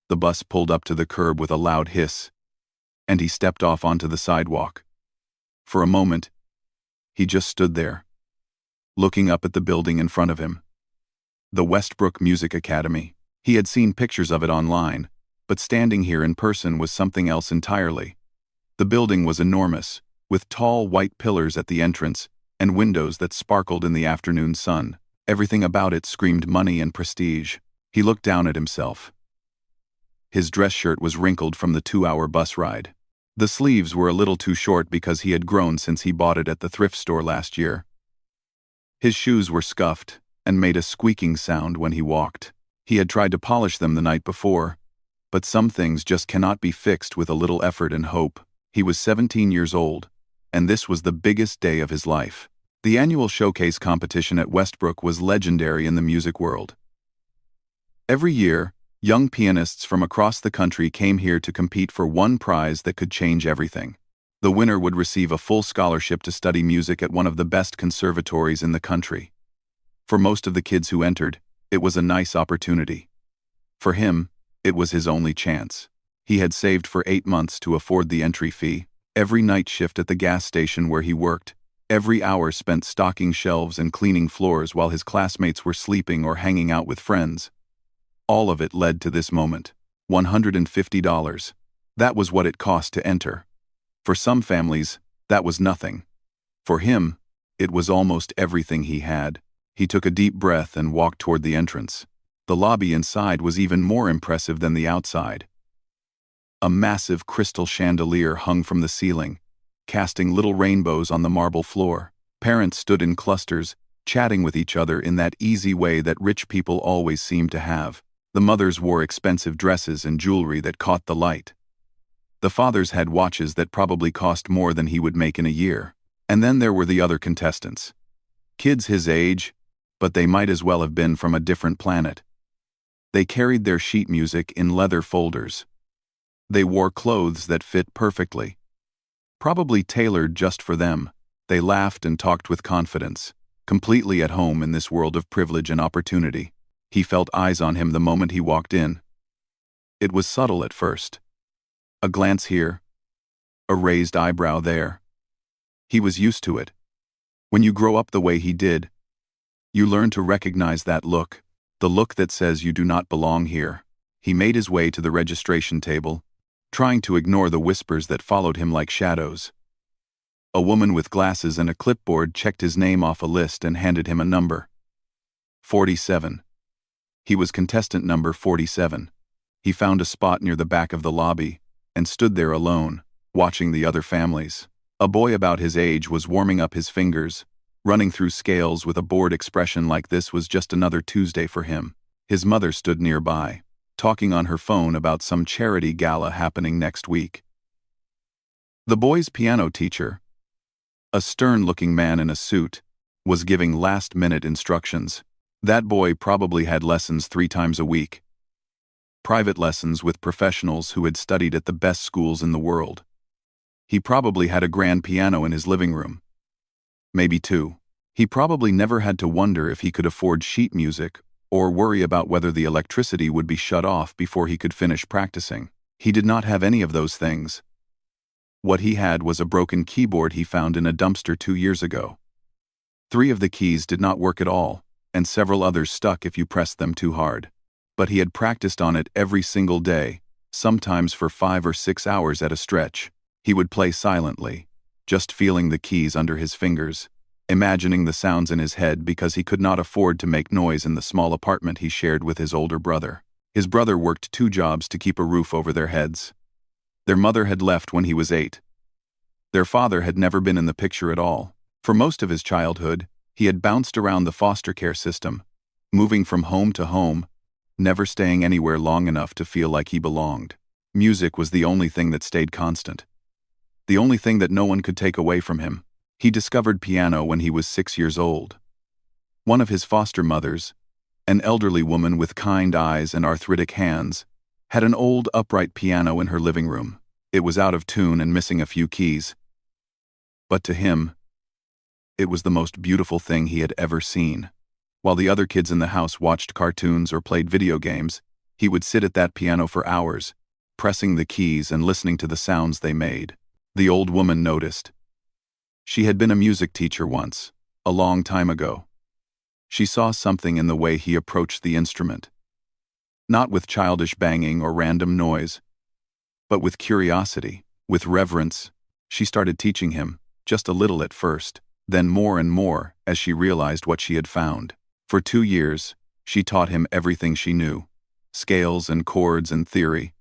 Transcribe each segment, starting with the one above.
The bus pulled up to the curb with a loud hiss, and he stepped off onto the sidewalk. For a moment, he just stood there, looking up at the building in front of him. The Westbrook Music Academy. He had seen pictures of it online, but standing here in person was something else entirely. The building was enormous, with tall white pillars at the entrance and windows that sparkled in the afternoon sun. Everything about it screamed money and prestige. He looked down at himself. His dress shirt was wrinkled from the 2-hour bus ride. The sleeves were a little too short because he had grown since he bought it at the thrift store last year. His shoes were scuffed and made a squeaking sound when he walked. He had tried to polish them the night before, but some things just cannot be fixed with a little effort and hope. He was 17 years old, and this was the biggest day of his life. The annual showcase competition at Westbrook was legendary in the music world. Every year, young pianists from across the country came here to compete for one prize that could change everything. The winner would receive a full scholarship to study music at one of the best conservatories in the country. For most of the kids who entered, it was a nice opportunity. For him, it was his only chance. He had saved for 8 months to afford the entry fee, every night shift at the gas station where he worked, every hour spent stocking shelves and cleaning floors while his classmates were sleeping or hanging out with friends. All of it led to this moment. $150. That was what it cost to enter. For some families, that was nothing. For him, it was almost everything he had. He took a deep breath and walked toward the entrance. The lobby inside was even more impressive than the outside. A massive crystal chandelier hung from the ceiling, casting little rainbows on the marble floor. Parents stood in clusters, chatting with each other in that easy way that rich people always seem to have. The mothers wore expensive dresses and jewelry that caught the light. The fathers had watches that probably cost more than he would make in a year. And then there were the other contestants. Kids his age, but they might as well have been from a different planet. They carried their sheet music in leather folders. They wore clothes that fit perfectly, probably tailored just for them. They laughed and talked with confidence, completely at home in this world of privilege and opportunity. He felt eyes on him the moment he walked in. It was subtle at first. A glance here, a raised eyebrow there. He was used to it. When you grow up the way he did, you learn to recognize that look, the look that says you do not belong here. He made his way to the registration table, trying to ignore the whispers that followed him like shadows. A woman with glasses and a clipboard checked his name off a list and handed him a number. 47. He was contestant number 47. He found a spot near the back of the lobby and stood there alone, watching the other families. A boy about his age was warming up his fingers, running through scales with a bored expression like this was just another Tuesday for him. His mother stood nearby, talking on her phone about some charity gala happening next week. The boy's piano teacher, a stern-looking man in a suit, was giving last-minute instructions. That boy probably had lessons 3 times a week. Private lessons with professionals who had studied at the best schools in the world. He probably had a grand piano in his living room. Maybe 2. He probably never had to wonder if he could afford sheet music or worry about whether the electricity would be shut off before he could finish practicing. He did not have any of those things. What he had was a broken keyboard he found in a dumpster 2 years ago. 3 of the keys did not work at all, and several others stuck if you pressed them too hard. But he had practiced on it every single day, sometimes for 5 or 6 hours at a stretch. He would play silently, just feeling the keys under his fingers, imagining the sounds in his head because he could not afford to make noise in the small apartment he shared with his older brother. His brother worked 2 jobs to keep a roof over their heads. Their mother had left when he was 8. Their father had never been in the picture at all. For most of his childhood, he had bounced around the foster care system, moving from home to home, never staying anywhere long enough to feel like he belonged. Music was the only thing that stayed constant. The only thing that no one could take away from him. He discovered piano when he was 6 years old. One of his foster mothers, an elderly woman with kind eyes and arthritic hands, had an old upright piano in her living room. It was out of tune and missing a few keys. But to him, it was the most beautiful thing he had ever seen. While the other kids in the house watched cartoons or played video games, He would sit at that piano for hours, pressing the keys and listening to the sounds they made. The old woman noticed. She had been a music teacher once, a long time ago. She saw something in the way he approached the instrument. Not with childish banging or random noise, but with curiosity, with reverence. She started teaching him, just a little at first, then more and more as she realized what she had found. For 2 years, she taught him everything she knew, scales and chords and theory,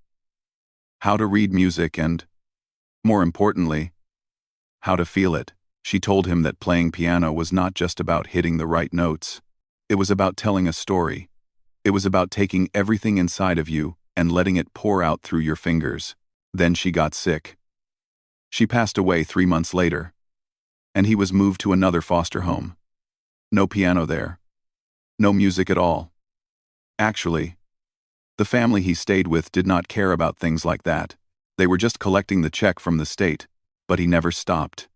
how to read music and, more importantly, how to feel it. She told him that playing piano was not just about hitting the right notes. It was about telling a story. It was about taking everything inside of you and letting it pour out through your fingers. Then she got sick. She passed away 3 months later, and he was moved to another foster home. No piano there. No music at all. Actually, the family he stayed with did not care about things like that. They were just collecting the check from the state, but he never stopped.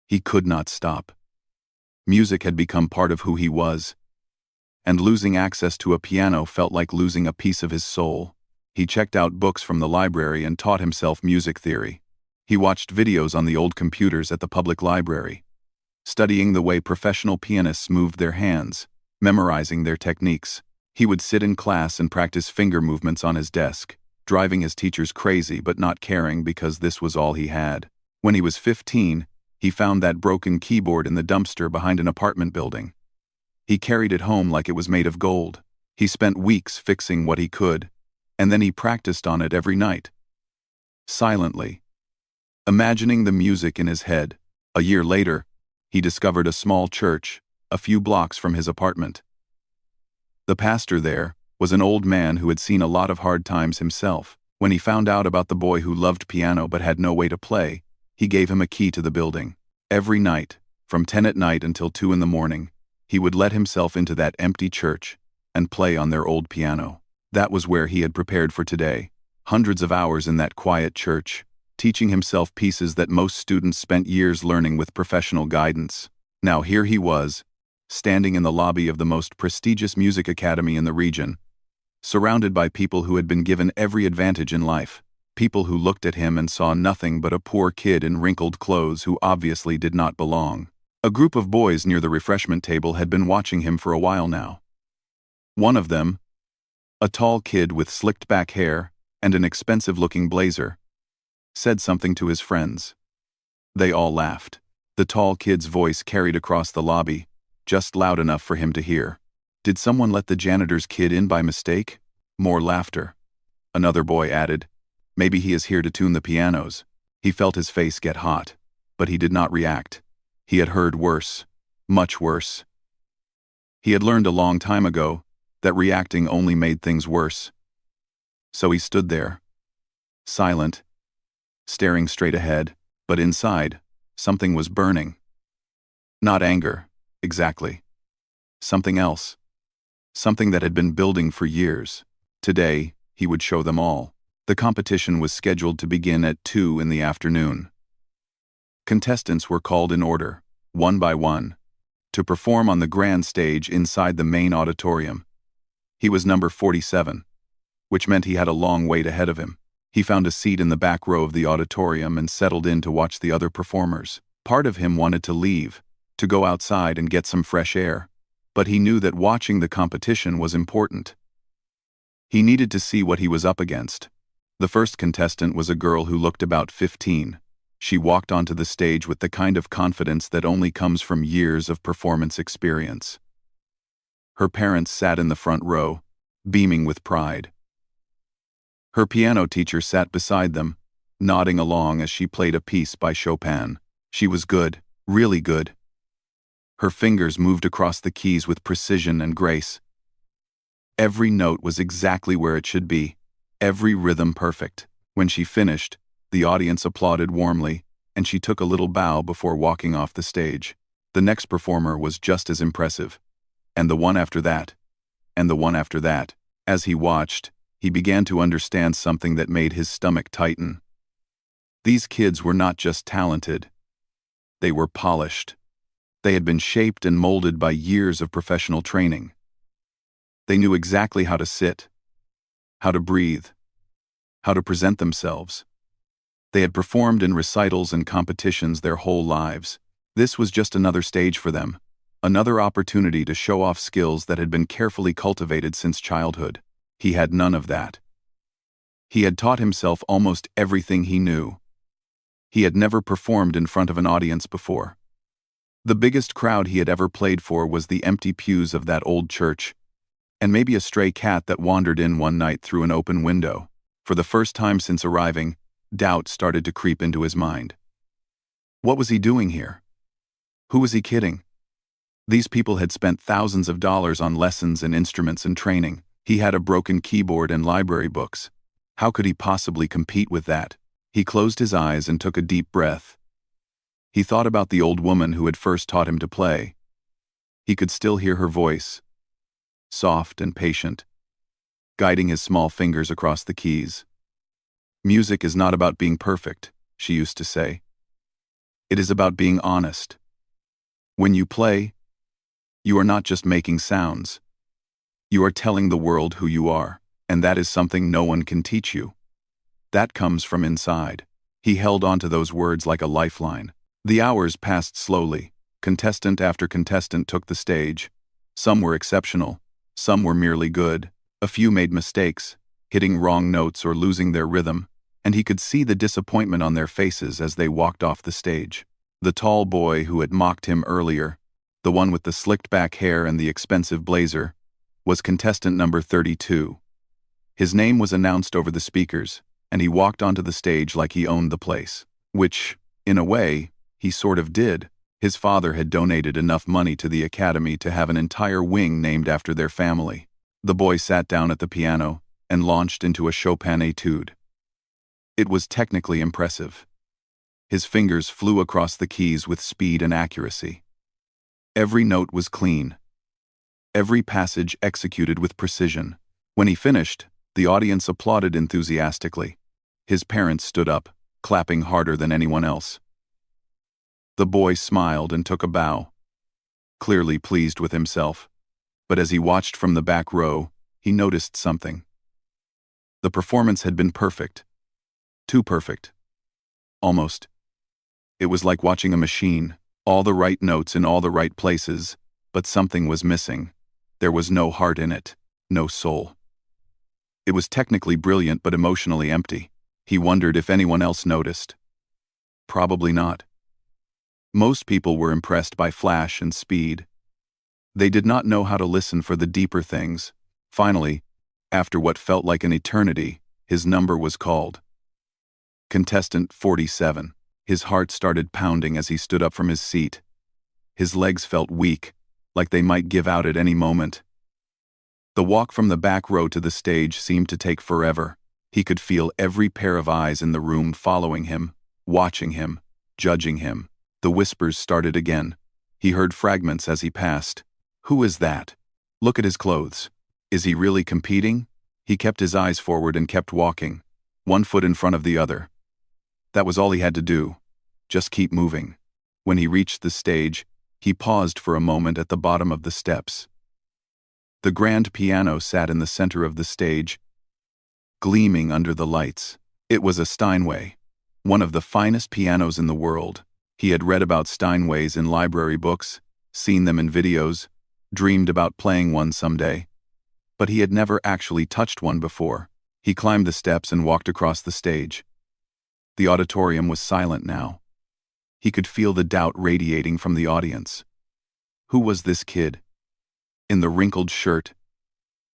He could not stop. Music had become part of who he was, and losing access to a piano felt like losing a piece of his soul. He checked out books from the library and taught himself music theory. He watched videos on the old computers at the public library, studying the way professional pianists moved their hands, memorizing their techniques. He would sit in class and practice finger movements on his desk, driving his teachers crazy but not caring because this was all he had. When he was 15, he found that broken keyboard in the dumpster behind an apartment building. He carried it home like it was made of gold. He spent weeks fixing what he could, and then he practiced on it every night, silently, imagining the music in his head. A year later, he discovered a small church, a few blocks from his apartment. The pastor there was an old man who had seen a lot of hard times himself. When he found out about the boy who loved piano but had no way to play, he gave him a key to the building. Every night, from 10 at night until 2 in the morning, he would let himself into that empty church and play on their old piano. That was where he had prepared for today. Hundreds of hours in that quiet church, teaching himself pieces that most students spent years learning with professional guidance. Now here he was, standing in the lobby of the most prestigious music academy in the region, surrounded by people who had been given every advantage in life, people who looked at him and saw nothing but a poor kid in wrinkled clothes who obviously did not belong. A group of boys near the refreshment table had been watching him for a while now. One of them, a tall kid with slicked back hair and an expensive-looking blazer, said something to his friends. They all laughed. The tall kid's voice carried across the lobby, just loud enough for him to hear. Did someone let the janitor's kid in by mistake? More laughter. Another boy added, maybe he is here to tune the pianos. He felt his face get hot, but he did not react. He had heard worse, much worse. He had learned a long time ago that reacting only made things worse. So he stood there, silent, staring straight ahead, but inside, something was burning. Not anger, exactly. Something else. Something that had been building for years. Today, he would show them all. The competition was scheduled to begin at 2 in the afternoon. Contestants were called in order, one by one, to perform on the grand stage inside the main auditorium. He was number 47, which meant he had a long wait ahead of him. He found a seat in the back row of the auditorium and settled in to watch the other performers. Part of him wanted to leave, to go outside and get some fresh air, but he knew that watching the competition was important. He needed to see what he was up against. The first contestant was a girl who looked about 15. She walked onto the stage with the kind of confidence that only comes from years of performance experience. Her parents sat in the front row, beaming with pride. Her piano teacher sat beside them, nodding along as she played a piece by Chopin. She was good, really good. Her fingers moved across the keys with precision and grace. Every note was exactly where it should be, every rhythm perfect. When she finished, the audience applauded warmly, and she took a little bow before walking off the stage. The next performer was just as impressive, and the one after that, and the one after that. As he watched, he began to understand something that made his stomach tighten. These kids were not just talented. They were polished. They had been shaped and molded by years of professional training. They knew exactly how to sit, how to breathe, how to present themselves. They had performed in recitals and competitions their whole lives. This was just another stage for them, another opportunity to show off skills that had been carefully cultivated since childhood. He had none of that. He had taught himself almost everything he knew. He had never performed in front of an audience before. The biggest crowd he had ever played for was the empty pews of that old church, and maybe a stray cat that wandered in one night through an open window. For the first time since arriving, doubt started to creep into his mind. What was he doing here? Who was he kidding? These people had spent thousands of dollars on lessons and instruments and training. He had a broken keyboard and library books. How could he possibly compete with that? He closed his eyes and took a deep breath. He thought about the old woman who had first taught him to play. He could still hear her voice, soft and patient, guiding his small fingers across the keys. Music is not about being perfect, she used to say. It is about being honest. When you play, you are not just making sounds. You are telling the world who you are, and that is something no one can teach you. That comes from inside. He held onto those words like a lifeline. The hours passed slowly. Contestant after contestant took the stage. Some were exceptional. Some were merely good. A few made mistakes, hitting wrong notes or losing their rhythm, and he could see the disappointment on their faces as they walked off the stage. The tall boy who had mocked him earlier, the one with the slicked-back hair and the expensive blazer, was contestant number 32. His name was announced over the speakers, and he walked onto the stage like he owned the place. Which, in a way, he sort of did. His father had donated enough money to the academy to have an entire wing named after their family. The boy sat down at the piano and launched into a Chopin etude. It was technically impressive. His fingers flew across the keys with speed and accuracy. Every note was clean. Every passage executed with precision. When he finished, the audience applauded enthusiastically. His parents stood up, clapping harder than anyone else. The boy smiled and took a bow, clearly pleased with himself. But as he watched from the back row, he noticed something. The performance had been perfect. Too perfect. Almost. It was like watching a machine, all the right notes in all the right places, but something was missing. There was no heart in it, no soul. It was technically brilliant but emotionally empty. He wondered if anyone else noticed. Probably not. Most people were impressed by flash and speed. They did not know how to listen for the deeper things. Finally, after what felt like an eternity, his number was called. Contestant 47. His heart started pounding as he stood up from his seat. His legs felt weak, like they might give out at any moment. The walk from the back row to the stage seemed to take forever. He could feel every pair of eyes in the room following him, watching him, judging him. The whispers started again. He heard fragments as he passed. Who is that? Look at his clothes. Is he really competing? He kept his eyes forward and kept walking, one foot in front of the other. That was all he had to do. Just keep moving. When he reached the stage, he paused for a moment at the bottom of the steps. The grand piano sat in the center of the stage, gleaming under the lights. It was a Steinway, one of the finest pianos in the world. He had read about Steinways in library books, seen them in videos, dreamed about playing one someday. But he had never actually touched one before. He climbed the steps and walked across the stage. The auditorium was silent now. He could feel the doubt radiating from the audience. Who was this kid? In the wrinkled shirt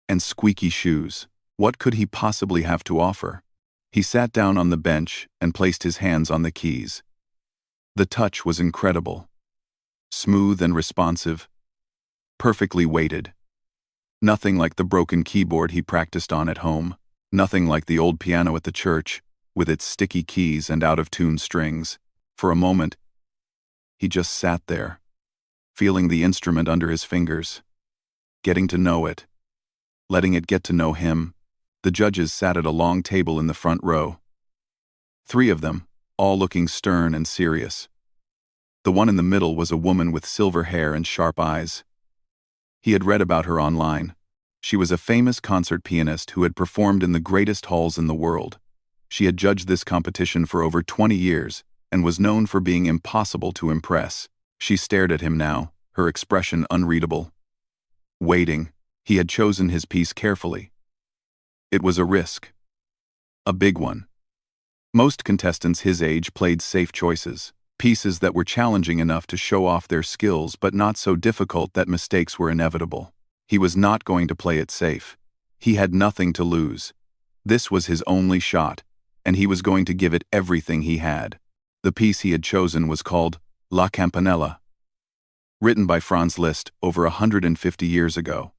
and squeaky shoes. What could he possibly have to offer? He sat down on the bench and placed his hands on the keys. The touch was incredible. Smooth and responsive. Perfectly weighted. Nothing like the broken keyboard he practiced on at home. Nothing like the old piano at the church, with its sticky keys and out-of-tune strings. For a moment, he just sat there, feeling the instrument under his fingers, getting to know it, letting it get to know him. The judges sat at a long table in the front row. 3 of them, all looking stern and serious. The one in the middle was a woman with silver hair and sharp eyes. He had read about her online. She was a famous concert pianist who had performed in the greatest halls in the world. She had judged this competition for over 20 years and was known for being impossible to impress. She stared at him now, her expression unreadable. Waiting, he had chosen his piece carefully. It was a risk. A big one. Most contestants his age played safe choices, pieces that were challenging enough to show off their skills but not so difficult that mistakes were inevitable. He was not going to play it safe. He had nothing to lose. This was his only shot, and he was going to give it everything he had. The piece he had chosen was called La Campanella, written by Franz Liszt over 150 years ago.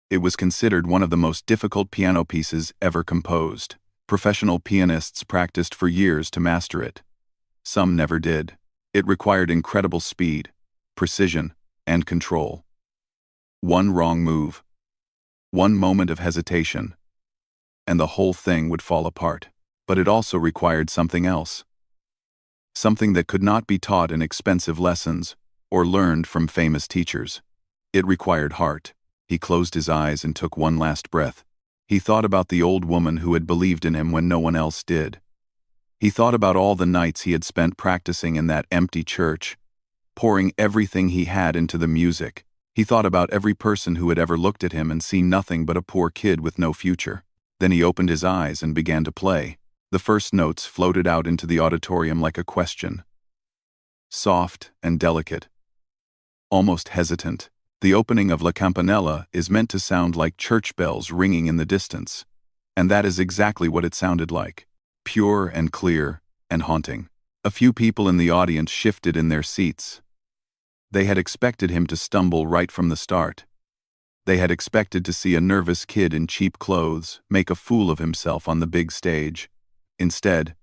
It was considered one of the most difficult piano pieces ever composed. Professional pianists practiced for years to master it. Some never did. It required incredible speed, precision, and control. One wrong move, one moment of hesitation, and the whole thing would fall apart. But it also required something else. Something that could not be taught in expensive lessons or learned from famous teachers. It required heart. He closed his eyes and took one last breath. He thought about the old woman who had believed in him when no one else did. He thought about all the nights he had spent practicing in that empty church, pouring everything he had into the music. He thought about every person who had ever looked at him and seen nothing but a poor kid with no future. Then he opened his eyes and began to play. The first notes floated out into the auditorium like a question. Soft and delicate. Almost hesitant. The opening of La Campanella is meant to sound like church bells ringing in the distance. And that is exactly what it sounded like. Pure and clear and haunting. A few people in the audience shifted in their seats. They had expected him to stumble right from the start. They had expected to see a nervous kid in cheap clothes make a fool of himself on the big stage. Instead,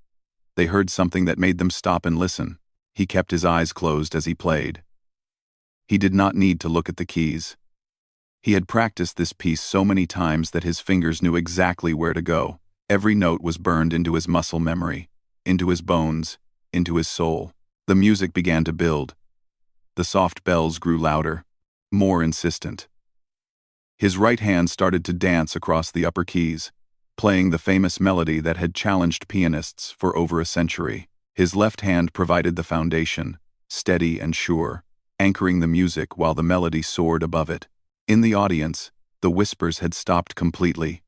they heard something that made them stop and listen. He kept his eyes closed as he played. He did not need to look at the keys. He had practiced this piece so many times that his fingers knew exactly where to go. Every note was burned into his muscle memory, into his bones, into his soul. The music began to build. The soft bells grew louder, more insistent. His right hand started to dance across the upper keys, playing the famous melody that had challenged pianists for over a century. His left hand provided the foundation, steady and sure, anchoring the music while the melody soared above it. In the audience, the whispers had stopped completely.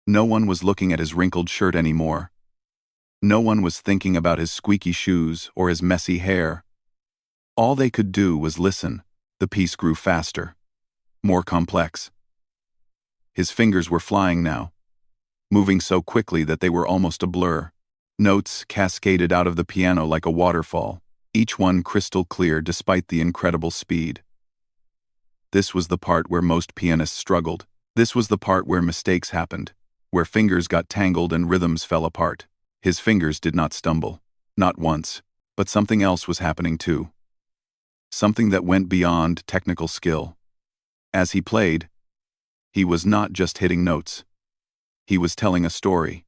No one was looking at his wrinkled shirt anymore. No one was thinking about his squeaky shoes or his messy hair. All they could do was listen. The piece grew faster, more complex. His fingers were flying now, moving so quickly that they were almost a blur. Notes cascaded out of the piano like a waterfall, each one crystal clear despite the incredible speed. This was the part where most pianists struggled. This was the part where mistakes happened, where fingers got tangled and rhythms fell apart. His fingers did not stumble, not once, but something else was happening too. Something that went beyond technical skill. As he played, he was not just hitting notes. He was telling a story.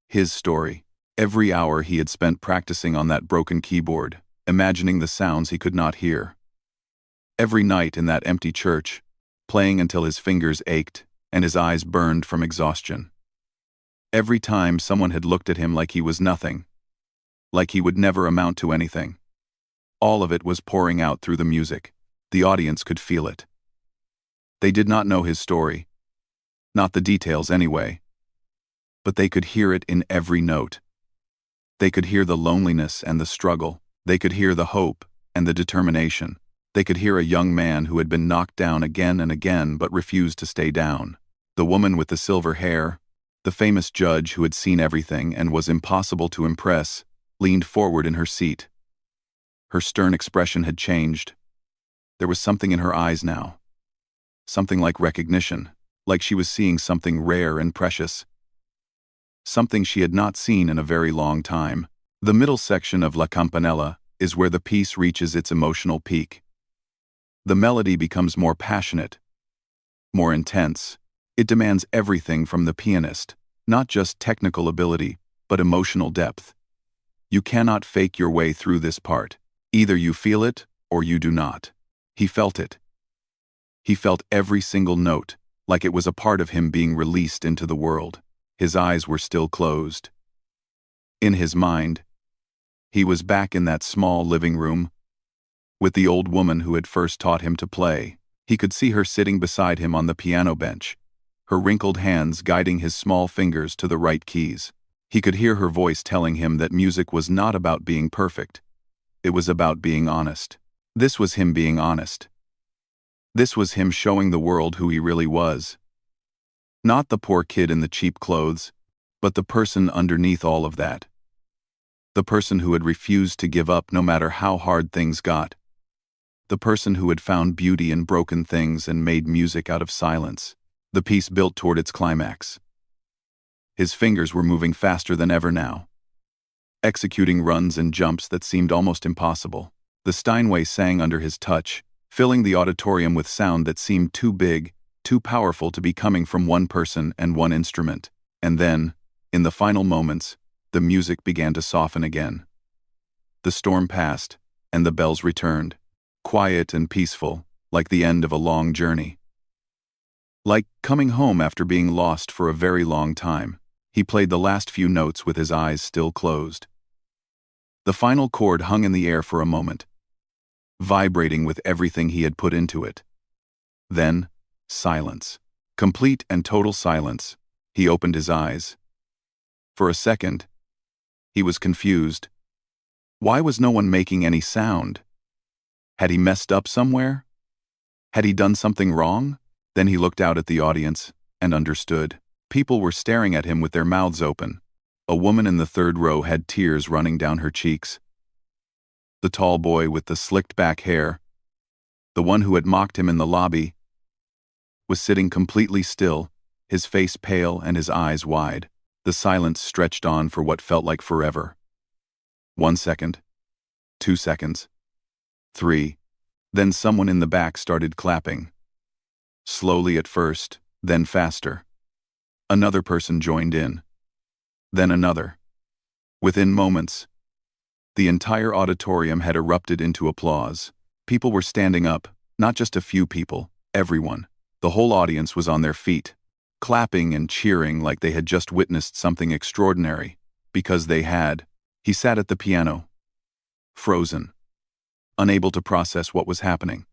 His story. Every hour he had spent practicing on that broken keyboard, imagining the sounds he could not hear. Every night in that empty church, playing until his fingers ached and his eyes burned from exhaustion. Every time someone had looked at him like he was nothing, like he would never amount to anything. All of it was pouring out through the music. The audience could feel it. They did not know his story. Not the details anyway. But they could hear it in every note. They could hear the loneliness and the struggle. They could hear the hope and the determination. They could hear a young man who had been knocked down again and again but refused to stay down. The woman with the silver hair, the famous judge who had seen everything and was impossible to impress, leaned forward in her seat. Her stern expression had changed. There was something in her eyes now. Something like recognition, like she was seeing something rare and precious. Something she had not seen in a very long time. The middle section of La Campanella is where the piece reaches its emotional peak. The melody becomes more passionate, more intense. It demands everything from the pianist, not just technical ability, but emotional depth. You cannot fake your way through this part. Either you feel it or you do not. He felt it. He felt every single note, like it was a part of him being released into the world. His eyes were still closed. In his mind, he was back in that small living room with the old woman who had first taught him to play. He could see her sitting beside him on the piano bench, her wrinkled hands guiding his small fingers to the right keys. He could hear her voice telling him that music was not about being perfect. It was about being honest. This was him being honest. This was him showing the world who he really was. Not the poor kid in the cheap clothes, but the person underneath all of that. The person who had refused to give up no matter how hard things got. The person who had found beauty in broken things and made music out of silence. The piece built toward its climax. His fingers were moving faster than ever now, executing runs and jumps that seemed almost impossible. The Steinway sang under his touch, filling the auditorium with sound that seemed too big, too powerful to be coming from one person and one instrument. And then, in the final moments, the music began to soften again. The storm passed, and the bells returned, quiet and peaceful, like the end of a long journey. Like coming home after being lost for a very long time. He played the last few notes with his eyes still closed. The final chord hung in the air for a moment, vibrating with everything he had put into it. Then, silence. Complete and total silence. He opened his eyes. For a second, he was confused. Why was no one making any sound? Had he messed up somewhere? Had he done something wrong? Then he looked out at the audience and understood. People were staring at him with their mouths open. A woman in the third row had tears running down her cheeks. The tall boy with the slicked-back hair, the one who had mocked him in the lobby, was sitting completely still, his face pale and his eyes wide. The silence stretched on for what felt like forever. 1 second, 2 seconds, 3. Then someone in the back started clapping. Slowly at first, then faster. Another person joined in. Then another. Within moments, the entire auditorium had erupted into applause. People were standing up, not just a few people, everyone. The whole audience was on their feet, clapping and cheering like they had just witnessed something extraordinary, because they had. He sat at the piano, frozen, unable to process what was happening.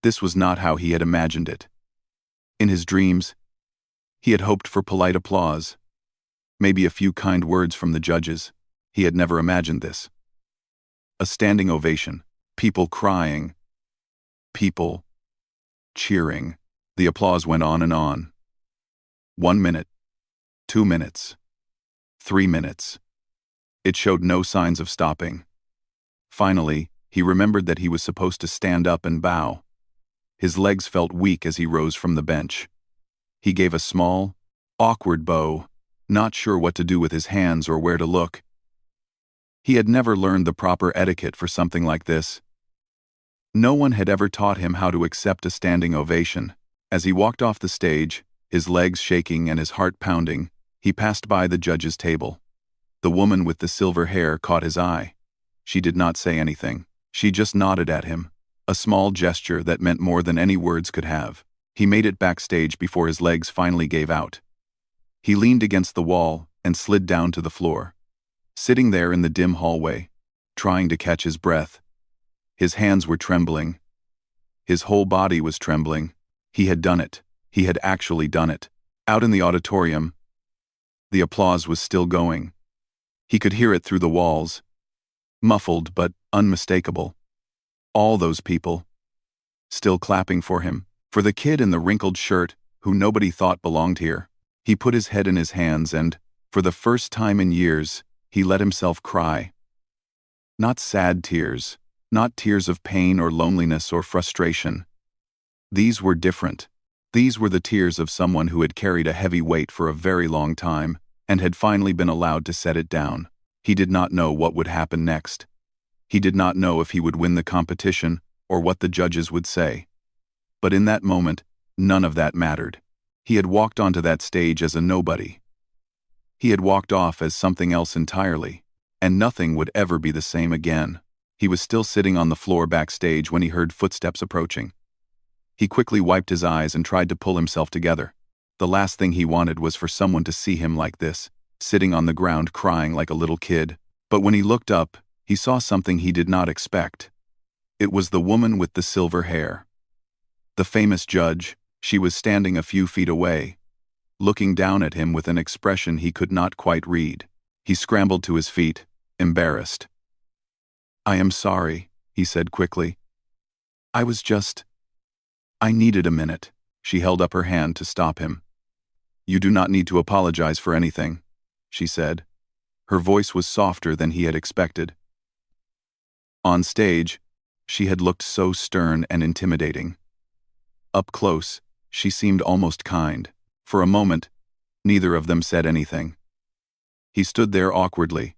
This was not how he had imagined it. In his dreams, he had hoped for polite applause, maybe a few kind words from the judges. He had never imagined this. A standing ovation, people crying, people cheering. The applause went on and on. 1 minute, 2 minutes, 3 minutes. It showed no signs of stopping. Finally, he remembered that he was supposed to stand up and bow. His legs felt weak as he rose from the bench. He gave a small, awkward bow, not sure what to do with his hands or where to look. He had never learned the proper etiquette for something like this. No one had ever taught him how to accept a standing ovation. As he walked off the stage, his legs shaking and his heart pounding, he passed by the judge's table. The woman with the silver hair caught his eye. She did not say anything. She just nodded at him, a small gesture that meant more than any words could have. He made it backstage before his legs finally gave out. He leaned against the wall and slid down to the floor. Sitting there in the dim hallway, trying to catch his breath. His hands were trembling. His whole body was trembling. He had done it. He had actually done it. Out in the auditorium, the applause was still going. He could hear it through the walls, muffled but unmistakable. All those people, still clapping for him, for the kid in the wrinkled shirt who nobody thought belonged here. He put his head in his hands and, for the first time in years, he let himself cry. Not sad tears, not tears of pain or loneliness or frustration. These were different. These were the tears of someone who had carried a heavy weight for a very long time and had finally been allowed to set it down. He did not know what would happen next. He did not know if he would win the competition or what the judges would say. But in that moment, none of that mattered. He had walked onto that stage as a nobody. He had walked off as something else entirely, and nothing would ever be the same again. He was still sitting on the floor backstage when he heard footsteps approaching. He quickly wiped his eyes and tried to pull himself together. The last thing he wanted was for someone to see him like this, sitting on the ground crying like a little kid. But when he looked up, he saw something he did not expect. It was the woman with the silver hair. The famous judge. She was standing a few feet away, looking down at him with an expression he could not quite read. He scrambled to his feet, embarrassed. "I am sorry," he said quickly. I needed a minute." She held up her hand to stop him. "You do not need to apologize for anything," she said. Her voice was softer than he had expected. On stage, she had looked so stern and intimidating. Up close, she seemed almost kind. For a moment, neither of them said anything. He stood there awkwardly,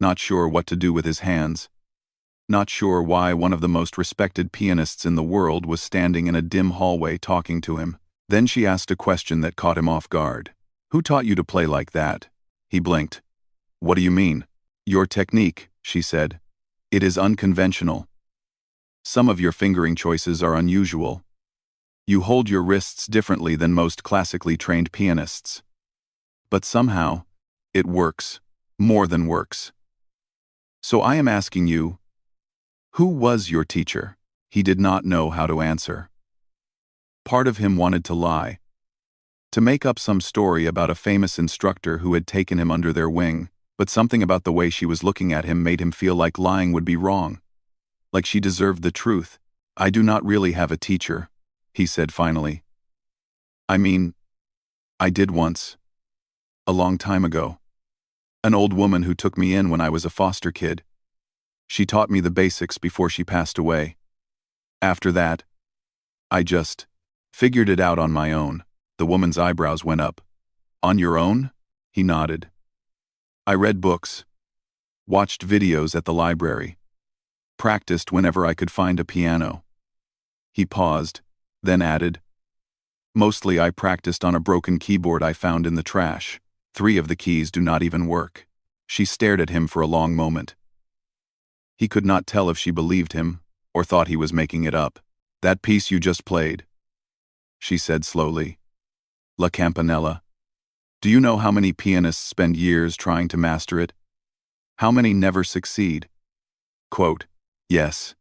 not sure what to do with his hands, not sure why one of the most respected pianists in the world was standing in a dim hallway talking to him. Then she asked a question that caught him off guard. "Who taught you to play like that?" He blinked. "What do you mean?" "Your technique," she said. "It is unconventional. Some of your fingering choices are unusual. You hold your wrists differently than most classically trained pianists. But somehow, it works, more than works. So I am asking you, who was your teacher?" He did not know how to answer. Part of him wanted to lie, to make up some story about a famous instructor who had taken him under their wing, but something about the way she was looking at him made him feel like lying would be wrong, like she deserved the truth. "I do not really have a teacher," he said finally. "I mean, I did once. A long time ago. An old woman who took me in when I was a foster kid. She taught me the basics before she passed away. After that, I just figured it out on my own." The woman's eyebrows went up. "On your own?" He nodded. "I read books, watched videos at the library, practiced whenever I could find a piano." He paused, then added, "Mostly I practiced on a broken keyboard I found in the trash. 3 of the keys do not even work." She stared at him for a long moment. He could not tell if she believed him or thought he was making it up. "That piece you just played," she said slowly. "La Campanella. Do you know how many pianists spend years trying to master it? How many never succeed?" Quote, "Yes,"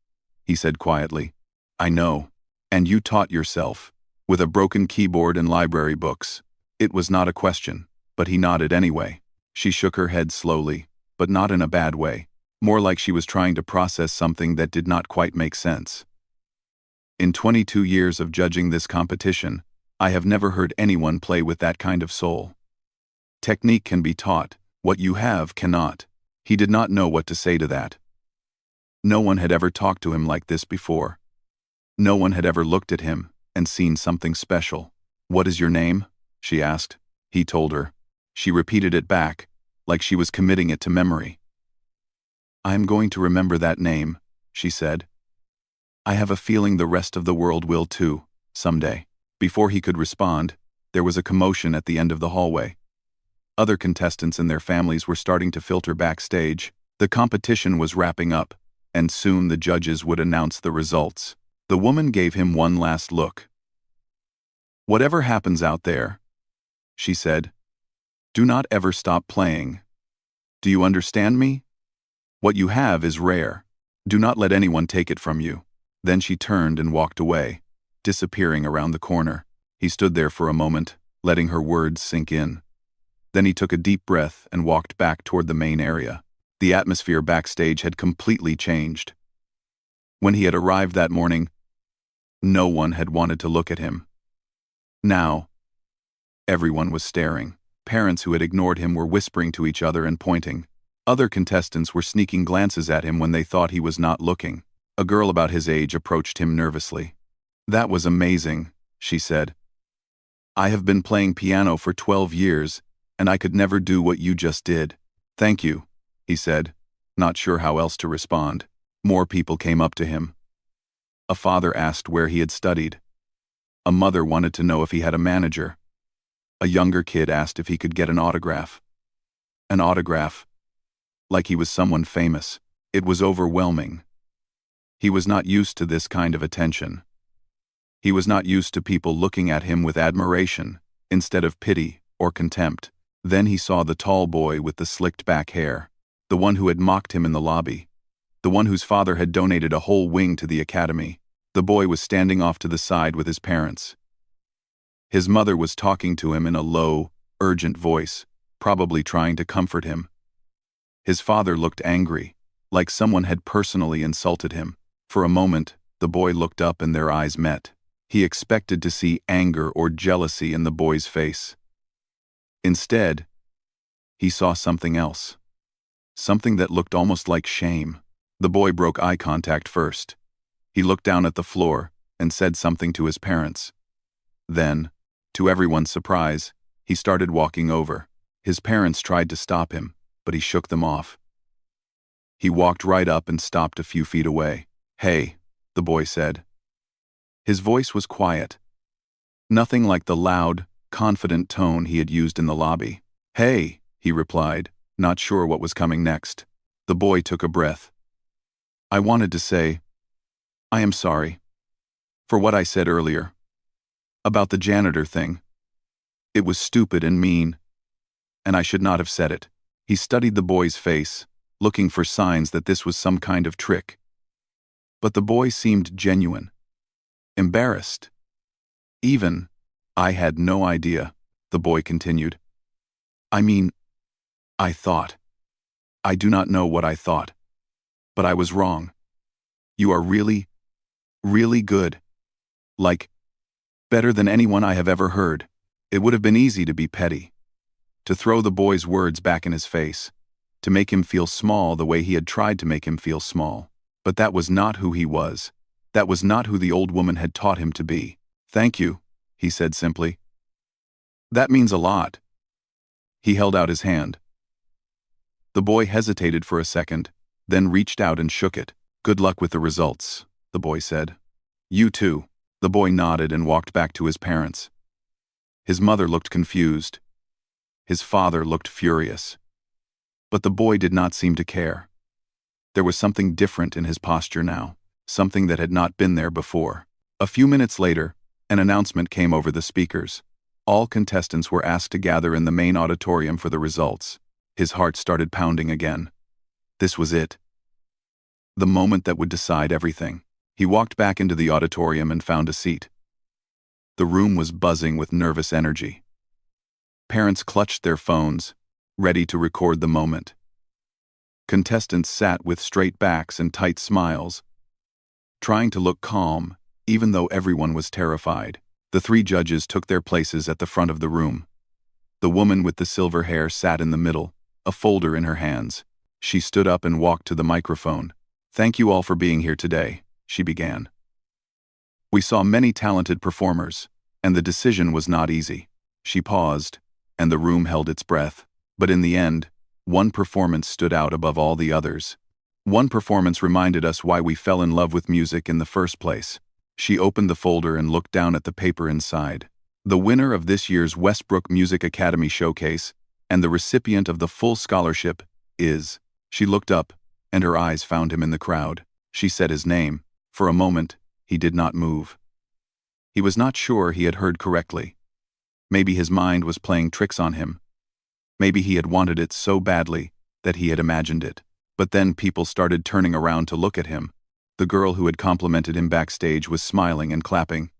he said quietly. "I know. And you taught yourself, with a broken keyboard and library books." It was not a question, but he nodded anyway. She shook her head slowly, but not in a bad way, more like she was trying to process something that did not quite make sense. "In 22 years of judging this competition, I have never heard anyone play with that kind of soul. Technique can be taught, what you have cannot." He did not know what to say to that. No one had ever talked to him like this before. No one had ever looked at him and seen something special. "What is your name?" she asked. He told her. She repeated it back, like she was committing it to memory. "I am going to remember that name," she said. "I have a feeling the rest of the world will too, someday." Before he could respond, there was a commotion at the end of the hallway. Other contestants and their families were starting to filter backstage. The competition was wrapping up, and soon the judges would announce the results. The woman gave him one last look. "Whatever happens out there," she said, "do not ever stop playing. Do you understand me? What you have is rare. Do not let anyone take it from you." Then she turned and walked away, disappearing around the corner. He stood there for a moment, letting her words sink in. Then he took a deep breath and walked back toward the main area. The atmosphere backstage had completely changed. When he had arrived that morning, no one had wanted to look at him. Now, everyone was staring. Parents who had ignored him were whispering to each other and pointing. Other contestants were sneaking glances at him when they thought he was not looking. A girl about his age approached him nervously. "That was amazing," she said. "I have been playing piano for 12 years, and I could never do what you just did." "Thank you," he said, not sure how else to respond. More people came up to him. A father asked where he had studied. A mother wanted to know if he had a manager. A younger kid asked if he could get an autograph. An autograph. Like he was someone famous. It was overwhelming. He was not used to this kind of attention. He was not used to people looking at him with admiration, instead of pity or contempt. Then he saw the tall boy with the slicked back hair, the one who had mocked him in the lobby, the one whose father had donated a whole wing to the academy. The boy was standing off to the side with his parents. His mother was talking to him in a low, urgent voice, probably trying to comfort him. His father looked angry, like someone had personally insulted him. For a moment, the boy looked up and their eyes met. He expected to see anger or jealousy in the boy's face. Instead, he saw something else. Something that looked almost like shame. The boy broke eye contact first. He looked down at the floor and said something to his parents. Then, to everyone's surprise, he started walking over. His parents tried to stop him, but he shook them off. He walked right up and stopped a few feet away. "Hey," the boy said. His voice was quiet. Nothing like the loud, confident tone he had used in the lobby. "Hey," he replied, not sure what was coming next. The boy took a breath. "I wanted to say, I am sorry for what I said earlier about the janitor thing. It was stupid and mean, and I should not have said it." He studied the boy's face, looking for signs that this was some kind of trick. But the boy seemed genuine, embarrassed. "Even, I had no idea," the boy continued. "I mean, I thought. I do not know what I thought. But I was wrong. You are really, really good. Like, better than anyone I have ever heard." It would have been easy to be petty, to throw the boy's words back in his face, to make him feel small the way he had tried to make him feel small. But that was not who he was. That was not who the old woman had taught him to be. "Thank you," he said simply. "That means a lot." He held out his hand. The boy hesitated for a second, then reached out and shook it. "Good luck with the results," the boy said. "You too." The boy nodded and walked back to his parents. His mother looked confused. His father looked furious. But the boy did not seem to care. There was something different in his posture now, something that had not been there before. A few minutes later, an announcement came over the speakers. All contestants were asked to gather in the main auditorium for the results. His heart started pounding again. This was it. The moment that would decide everything. He walked back into the auditorium and found a seat. The room was buzzing with nervous energy. Parents clutched their phones, ready to record the moment. Contestants sat with straight backs and tight smiles, trying to look calm, even though everyone was terrified. The three judges took their places at the front of the room. The woman with the silver hair sat in the middle, a folder in her hands. She stood up and walked to the microphone. "Thank you all for being here today," she began. "We saw many talented performers, and the decision was not easy." She paused, and the room held its breath. But in the end, one performance stood out above all the others. One performance reminded us why we fell in love with music in the first place. She opened the folder and looked down at the paper inside. "The winner of this year's Westbrook Music Academy Showcase and the recipient of the full scholarship is..." She looked up, and her eyes found him in the crowd. She said his name. For a moment, he did not move. He was not sure he had heard correctly. Maybe his mind was playing tricks on him. Maybe he had wanted it so badly that he had imagined it. But then people started turning around to look at him. The girl who had complimented him backstage was smiling and clapping.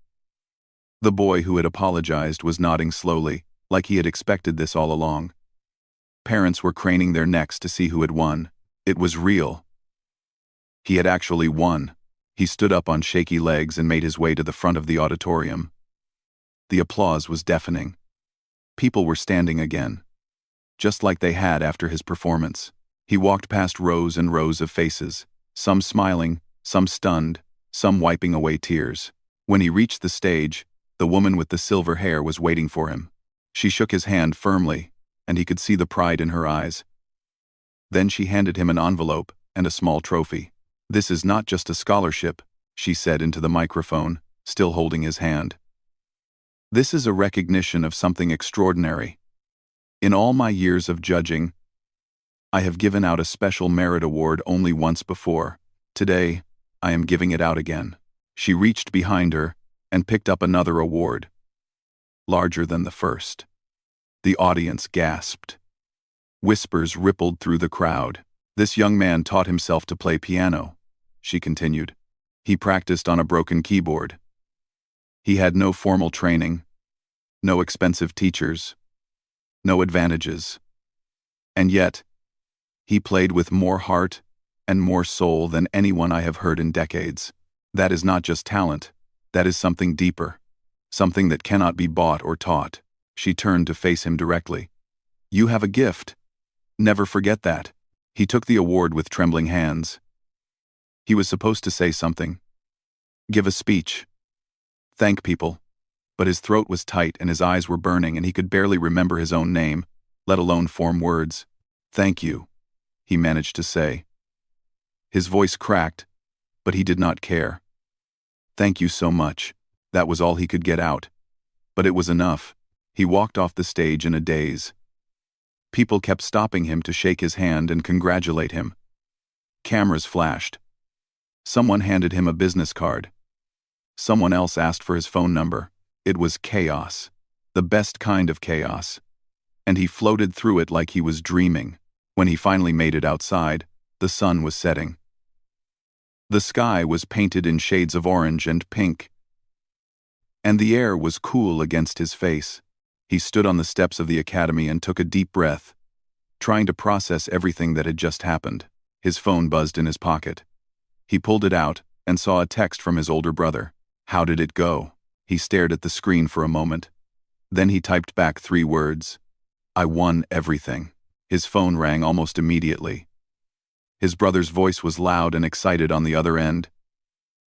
The boy who had apologized was nodding slowly, like he had expected this all along. Parents were craning their necks to see who had won. It was real. He had actually won. He stood up on shaky legs and made his way to the front of the auditorium. The applause was deafening. People were standing again, just like they had after his performance. He walked past rows and rows of faces, some smiling, some stunned, some wiping away tears. When he reached the stage, the woman with the silver hair was waiting for him. She shook his hand firmly, and he could see the pride in her eyes. Then she handed him an envelope and a small trophy. "This is not just a scholarship," she said into the microphone, still holding his hand. "This is a recognition of something extraordinary. In all my years of judging, I have given out a special merit award only once before. Today, I am giving it out again." She reached behind her, and picked up another award, larger than the first. The audience gasped. Whispers rippled through the crowd. "This young man taught himself to play piano," she continued. "He practiced on a broken keyboard. He had no formal training, no expensive teachers, no advantages. And yet, he played with more heart and more soul than anyone I have heard in decades. That is not just talent, that is something deeper, something that cannot be bought or taught." She turned to face him directly. "You have a gift. Never forget that." He took the award with trembling hands. He was supposed to say something, give a speech, thank people, but his throat was tight and his eyes were burning and he could barely remember his own name, let alone form words. "Thank you," he managed to say. His voice cracked, but he did not care. "Thank you so much." That was all he could get out. But it was enough. He walked off the stage in a daze. People kept stopping him to shake his hand and congratulate him. Cameras flashed. Someone handed him a business card. Someone else asked for his phone number. It was chaos. The best kind of chaos. And he floated through it like he was dreaming. When he finally made it outside, the sun was setting. The sky was painted in shades of orange and pink. And the air was cool against his face. He stood on the steps of the academy and took a deep breath, trying to process everything that had just happened. His phone buzzed in his pocket. He pulled it out and saw a text from his older brother. How did it go? He stared at the screen for a moment. Then he typed back 3 words. I won everything. His phone rang almost immediately. His brother's voice was loud and excited on the other end,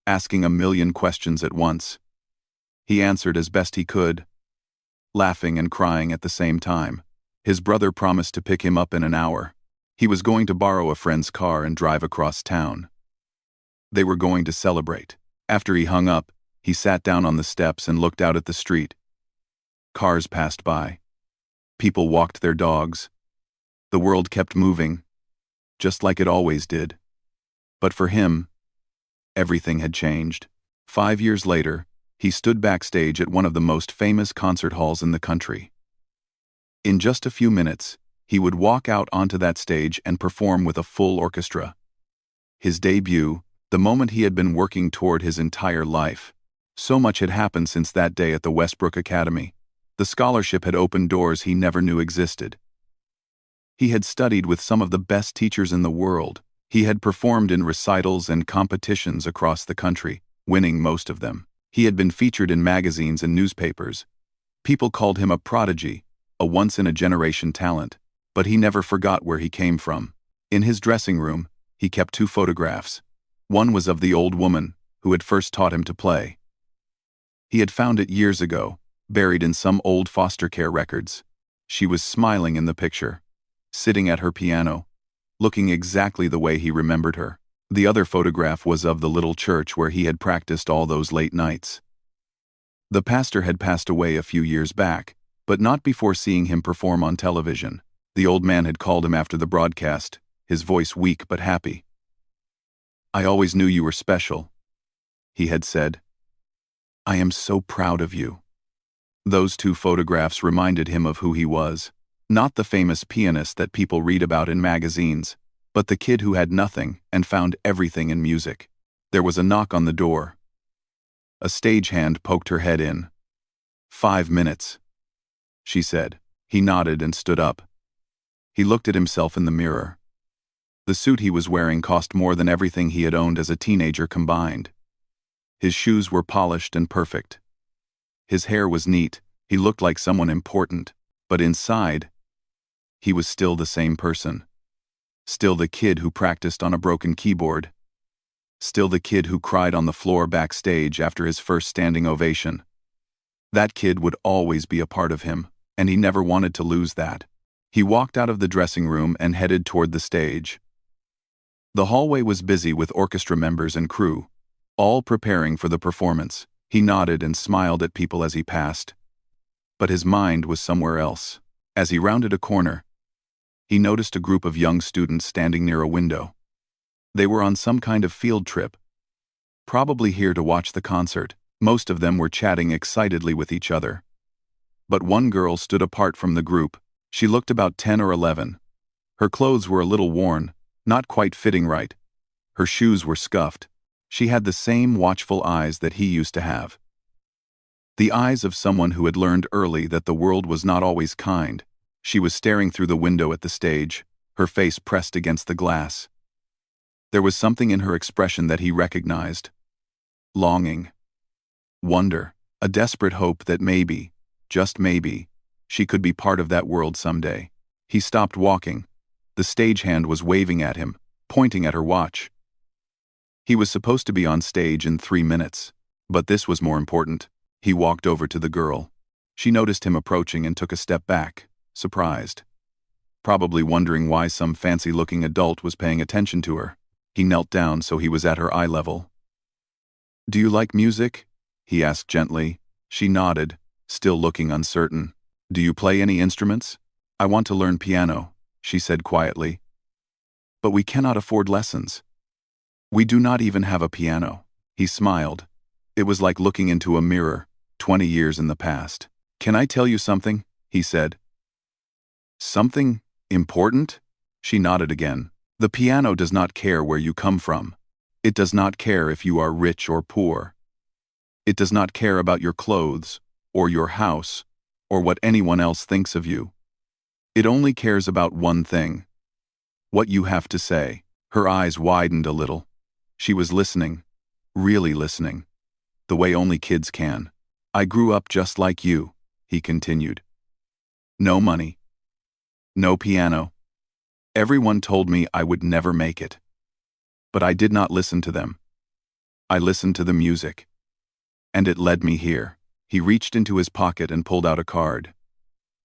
asking a million questions at once. He answered as best he could, laughing and crying at the same time. His brother promised to pick him up in an hour. He was going to borrow a friend's car and drive across town. They were going to celebrate. After he hung up, he sat down on the steps and looked out at the street. Cars passed by. People walked their dogs. The world kept moving, just like it always did. But for him, everything had changed. 5 years later, he stood backstage at one of the most famous concert halls in the country. In just a few minutes, he would walk out onto that stage and perform with a full orchestra. His debut, the moment he had been working toward his entire life. So much had happened since that day at the Westbrook Academy. The scholarship had opened doors he never knew existed. He had studied with some of the best teachers in the world. He had performed in recitals and competitions across the country, winning most of them. He had been featured in magazines and newspapers. People called him a prodigy, a once-in-a-generation talent, but he never forgot where he came from. In his dressing room, he kept 2 photographs. One was of the old woman who had first taught him to play. He had found it years ago, buried in some old foster care records. She was smiling in the picture, sitting at her piano, looking exactly the way he remembered her. The other photograph was of the little church where he had practiced all those late nights. The pastor had passed away a few years back, but not before seeing him perform on television. The old man had called him after the broadcast, his voice weak but happy. I always knew you were special, he had said. I am so proud of you. Those 2 photographs reminded him of who he was. Not the famous pianist that people read about in magazines, but the kid who had nothing and found everything in music. There was a knock on the door. A stagehand poked her head in. 5 minutes, she said. He nodded and stood up. He looked at himself in the mirror. The suit he was wearing cost more than everything he had owned as a teenager combined. His shoes were polished and perfect. His hair was neat. He looked like someone important, but inside, he was still the same person. Still the kid who practiced on a broken keyboard. Still the kid who cried on the floor backstage after his first standing ovation. That kid would always be a part of him, and he never wanted to lose that. He walked out of the dressing room and headed toward the stage. The hallway was busy with orchestra members and crew, all preparing for the performance. He nodded and smiled at people as he passed. But his mind was somewhere else. As he rounded a corner, he noticed a group of young students standing near a window. They were on some kind of field trip, probably here to watch the concert. Most of them were chatting excitedly with each other. But one girl stood apart from the group. She looked about 10 or 11. Her clothes were a little worn, not quite fitting right. Her shoes were scuffed. She had the same watchful eyes that he used to have. The eyes of someone who had learned early that the world was not always kind. She was staring through the window at the stage, her face pressed against the glass. There was something in her expression that he recognized. Longing. Wonder. A desperate hope that maybe, just maybe, she could be part of that world someday. He stopped walking. The stagehand was waving at him, pointing at her watch. He was supposed to be on stage in 3 minutes, but this was more important. He walked over to the girl. She noticed him approaching and took a step back, surprised. Probably wondering why some fancy-looking adult was paying attention to her. He knelt down so he was at her eye level. "Do you like music?" he asked gently. She nodded, still looking uncertain. "Do you play any instruments?" "I want to learn piano," she said quietly. "But we cannot afford lessons." "We do not even have a piano." He smiled. It was like looking into a mirror, 20 years in the past. "Can I tell you something?" he said. "Something important?" She nodded again. "The piano does not care where you come from. It does not care if you are rich or poor. It does not care about your clothes, or your house, or what anyone else thinks of you. It only cares about one thing. What you have to say." Her eyes widened a little. She was listening, really listening, the way only kids can. "I grew up just like you," he continued. "No money. No piano. Everyone told me I would never make it. But I did not listen to them. I listened to the music. And it led me here." He reached into his pocket and pulled out a card.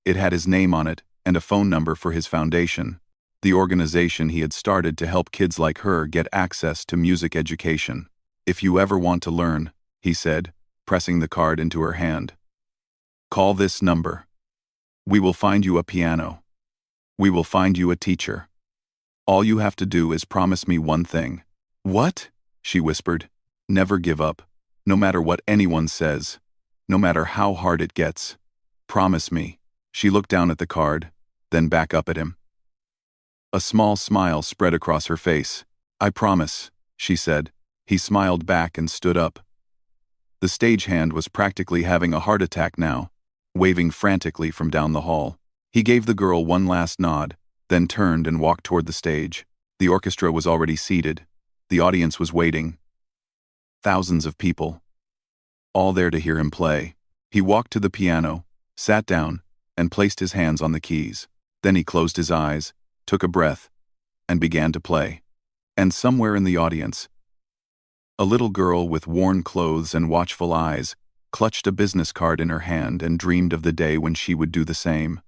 It had his name on it and a phone number for his foundation, the organization he had started to help kids like her get access to music education. "If you ever want to learn," he said, pressing the card into her hand, "call this number. We will find you a piano. We will find you a teacher. All you have to do is promise me one thing." "What?" she whispered. "Never give up, no matter what anyone says, no matter how hard it gets. Promise me." She looked down at the card, then back up at him. A small smile spread across her face. "I promise," she said. He smiled back and stood up. The stagehand was practically having a heart attack now, waving frantically from down the hall. He gave the girl one last nod, then turned and walked toward the stage. The orchestra was already seated. The audience was waiting. Thousands of people, all there to hear him play. He walked to the piano, sat down, and placed his hands on the keys. Then he closed his eyes, took a breath, and began to play. And somewhere in the audience, a little girl with worn clothes and watchful eyes clutched a business card in her hand and dreamed of the day when she would do the same.